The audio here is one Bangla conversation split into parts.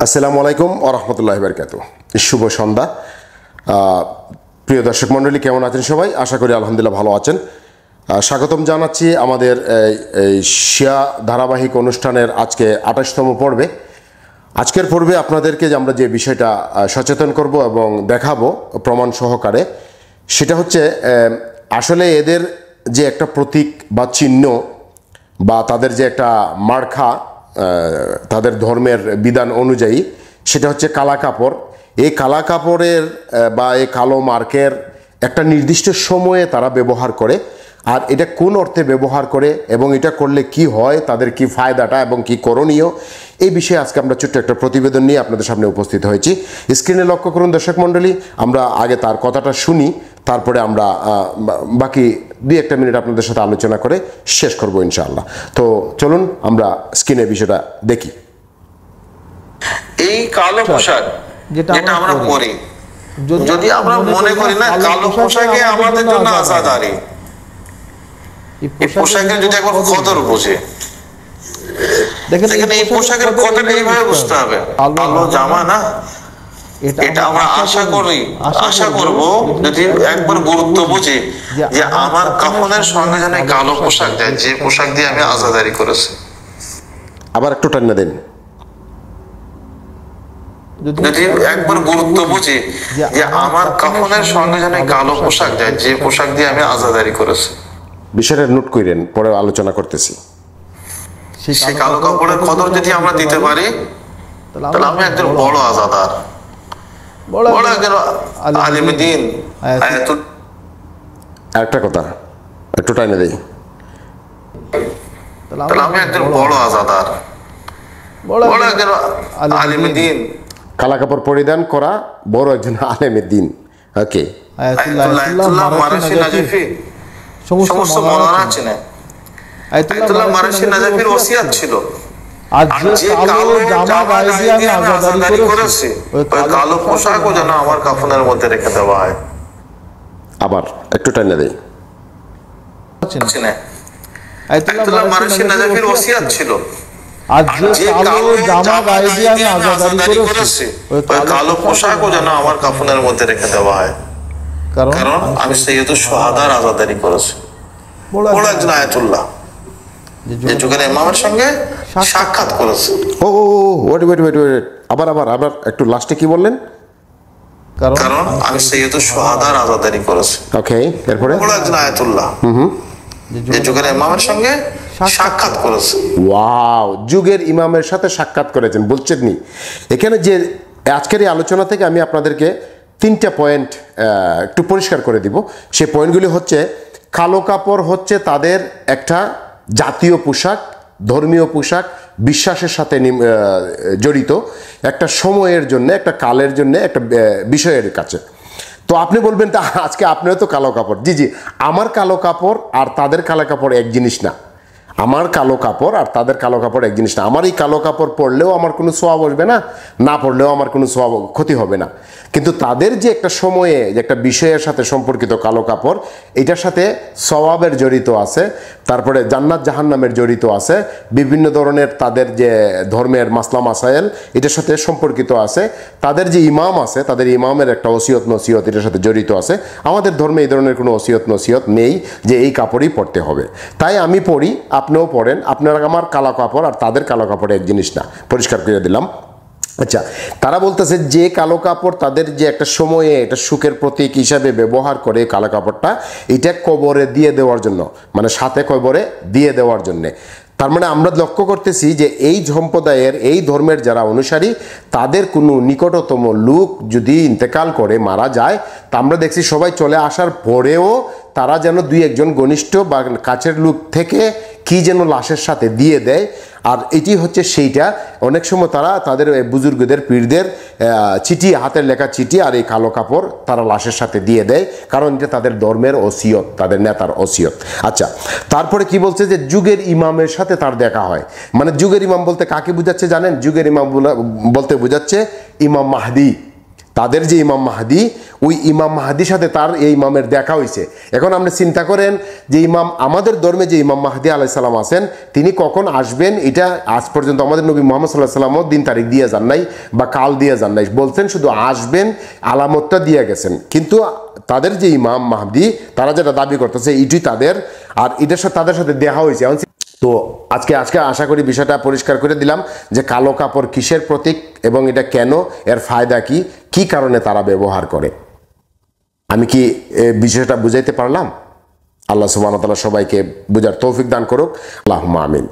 আসসালামু আলাইকুম ওয়া রাহমাতুল্লাহি ওয়া বারাকাতুহু। শুভ সন্ধ্যা। প্রিয় দর্শক মণ্ডলী, কেমন আছেন সবাই? আশা করি আলহামদুলিল্লাহ ভালো আছেন। স্বাগতম জানাচ্ছি আমাদের এই শিয়া ধারাবাহিক অনুষ্ঠানের আজকে ২৮তম পর্বে। আজকের পর্বে আপনাদেরকে আমরা যে বিষয়টা সচেতন করব এবং দেখাবো প্রমাণ সহকারে, সেটা হচ্ছে আসলে এদের যে একটা প্রতীক বা চিহ্ন বা তাদের যে একটা মার্কা তাদের ধর্মের বিধান অনুযায়ী, সেটা হচ্ছে কালা কাপড়। এই কালা কাপড়ের বা এই কালো মার্কের একটা নির্দিষ্ট সময়ে তারা ব্যবহার করে। আর এটা কোন অর্থে ব্যবহার করে এবং এটা করলে কি হয়, তাদের কি ফায়দাটা এবং কি করণীয়, এই বিষয়ে আজকে আমরা ছোট্ট একটা প্রতিবেদন নিয়ে আপনাদের সামনে উপস্থিত হয়েছি। স্ক্রিনে লক্ষ্য করুন দর্শক মণ্ডলী, আমরা আগে তার কথাটা শুনি, তারপরে আমরা বাকি ২-১ মিনিট আপনাদের সাথে আলোচনা করে শেষ করবো ইনশাআল্লাহ। তো চলুন আমরা স্ক্রিনের বিষয়টা দেখি। এই কালো পোশাক যেটা আমরা পরি, যদি আমরা মনে করি না কালো পোশাকে আমাদের জন্য আজাদারি, এই পোশাকের যদি একবার কদর বুঝে, দেখেন এই পোশাকের কদর এইভাবে বুঝতে হবে। কালো জামা না, এটা আমরা আশা করব যদি একবার গুরুত্ব বুঝি যে আমার কাফনের সঙ্গে যেন কালো পোশাক যায়, যে পোশাক দিয়ে আমি আজাদারি করেছি। আবার একটু টান্না দেন। যদি একবার গুরুত্ব বুঝি যে আমার কাফনের সঙ্গে যেন কালো পোশাক যায়, যে পোশাক দিয়ে আমি আজাদারি করেছি। বিষয়টা নোট করেন, পরে আলোচনা করতেছি। সেই কালো কাপড়ের কদর যদি আমরা দিতে পারি, তাহলে আমি একজন বড় আজাদার, বড় একজন আলিম দ্বীন। একটা কথা একটু টাইনে দেই, তাহলে আমি একজন বড় আজাদার, বড় একজন আলিম দ্বীন। কালা কাপড় পরিধান করা বড় একজন আলেমের দিন। ওকে, আয়াতুল্লাহ মারাশি নাজিফি সমস্ত মাওলানা চিনে। আয়াতুল্লাহ মারাশি নাজিফির ওসিয়াত ছিল, আর যে কালো জামা গায়ে দিয়ে আমি আজাদারি করেছি, ওই কালো পোশাকও যেন আমার কাফনের মধ্যে রেখে দেওয়া হয়। আবার একটু টাইনে দেই। আয়াতুল্লাহ মারাশি নাজিফির ওসিয়াত ছিল, আর যে কালো জামা গায়ে দিয়ে আমি আজাদারি করেছি, ওই কালো পোশাকও যেন আমার কাফনের মধ্যে রেখে দেওয়া হয়, কারণ আমি সৈয়দুশ শুহাদার আজাদারি করেছি। বড় একজন আয়াতুল্লাহ যে যুগের ইমামের সঙ্গে সাক্ষাৎ করেছে। ও ওয়েট, আবার একটু লাস্টে কি বললেন? কারণ আমি সৈয়দুশ শুহাদার আজাদারি করেছি। ওকে, এরপরে বড় একজন আয়াতুল্লাহ যে যুগের ইমামের সঙ্গে সাক্ষাৎ করেছে। ওয়াও, যুগের ইমামের সাথে সাক্ষাৎ করেছেন বলছেন নি? এখানে যে আজকের এই আলোচনা থেকে আমি আপনাদেরকে 3টা পয়েন্ট একটু পরিষ্কার করে দিব। সেই পয়েন্টগুলি হচ্ছে, কালো কাপড় হচ্ছে তাদের একটা জাতীয় পোশাক, ধর্মীয় পোশাক, বিশ্বাসের সাথে জড়িত, একটা সময়ের জন্য, একটা কালের জন্য, একটা বিষয়ের কাছে। তো আপনি বলবেন তা আজকে আপনারও তো কালো কাপড়। জি, আমার কালো কাপড় আর তাদের কালো কাপড় এক জিনিস না। আমার কালো কাপড় আর তাদের কালো কাপড় এক জিনিস না। আমার এই কালো কাপড় পরলেও আমার কোনো সোয়াব আসবে না, না পরলেও আমার কোনো সোয়াব ক্ষতি হবে না। কিন্তু তাদের যে একটা সময়ে যে একটা বিষয়ের সাথে সম্পর্কিত কালো কাপড়, এটার সাথে সওয়াবের জড়িত আছে, তারপরে জান্নাত জাহান্নামের জড়িত আছে, বিভিন্ন ধরনের তাদের যে ধর্মের মাসলা মাসায়েল এটার সাথে সম্পর্কিত আছে, তাদের যে ইমাম আছে তাদের ইমামের একটা ওসিয়ত নসিহত এটার সাথে জড়িত আছে। আমাদের ধর্মে এই ধরনের কোনো ওসিয়ত নসিহত নেই যে এই কাপড়ই পরতে হবে। তাই আমি পরি, আপনিও পরেন। আপনারা আমার কালো কাপড় আর তাদের কালো কাপড় এক জিনিস না, পরিষ্কার করে দিলাম। আচ্ছা, তারা বলতেছে যে কালো কাপড় তাদের যে একটা সময়ে এটা সুখের প্রতীক হিসাবে ব্যবহার করে কালো কাপড়টা, এটা কবরে দিয়ে দেওয়ার জন্য, মানে সাথে কবরে দিয়ে দেওয়ার জন্যে। তার মানে আমরা লক্ষ্য করতেছি যে এই সম্প্রদায়ের, এই ধর্মের যারা অনুসারী, তাদের কোনো নিকটতম লোক যদি ইন্তেকাল করে, মারা যায়, তা আমরা দেখছি সবাই চলে আসার পরেও তারা যেন 2-1 ঘনিষ্ঠ বা কাছের লোক থেকে কি যেন লাশের সাথে দিয়ে দেয়। আর এটি হচ্ছে সেইটা, অনেক সময় তারা তাদের বুজুর্গদের, পীরদের চিঠি, হাতের লেখা চিঠি আর এই কালো কাপড় তারা লাশের সাথে দিয়ে দেয়, কারণ এটা তাদের ধর্মের ওসিয়ত, তাদের নেতার ওসিয়ত। আচ্ছা, তারপরে কি বলছে যে যুগের ইমামের সাথে তার দেখা হয়। মানে যুগের ইমাম বলতে কাকে বোঝাচ্ছে জানেন? যুগের ইমাম বলতে বোঝাচ্ছে ইমাম মাহদি। তাদের যে ইমাম মাহাদি, ওই ইমাম মাহাদির সাথে তার এই ইমামের দেখা হয়েছে। এখন আপনি চিন্তা করেন যে ইমাম, আমাদের ধর্মে যে ইমাম মাহাদি আলাইহিস সালাম আছেন, তিনি কখন আসবেন এটা আজ পর্যন্ত আমাদের নবী মুহাম্মদ সাল্লাল্লাহু আলাইহি ওয়াসাল্লামও দিন তারিখ দিয়ে যান নাই বা কাল দিয়ে যান নাই, বলছেন শুধু আসবেন, আলামতটা দিয়ে গেছেন। কিন্তু তাদের যে ইমাম মাহাদি তারা যেটা দাবি করতেছে এটি তাদের, আর এটার সাথে তাদের সাথে দেখা হয়েছে। তো আজকে আশা করি বিষয়টা পরিষ্কার করে দিলাম যে কালো কাপড় কিসের প্রতীক এবং এটা কেন, এর ফায়দা কি, কি কারণে তারা ব্যবহার করে। আমি কি বিষয়টা বুঝাইতে পারলাম? আল্লাহ সুবহানাহু ওয়া তাআলা সবাইকে বুঝার তৌফিক দান করুক, আল্লাহুম্মা আমিন।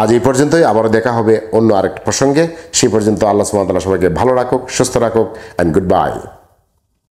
আজ এই পর্যন্তই, আবারও দেখা হবে অন্য আরেকটা প্রসঙ্গে। সেই পর্যন্ত আল্লাহ সুবহানাহু ওয়া তাআলা সবাইকে ভালো রাখুক, সুস্থ রাখুক, এন্ড গুড বাই।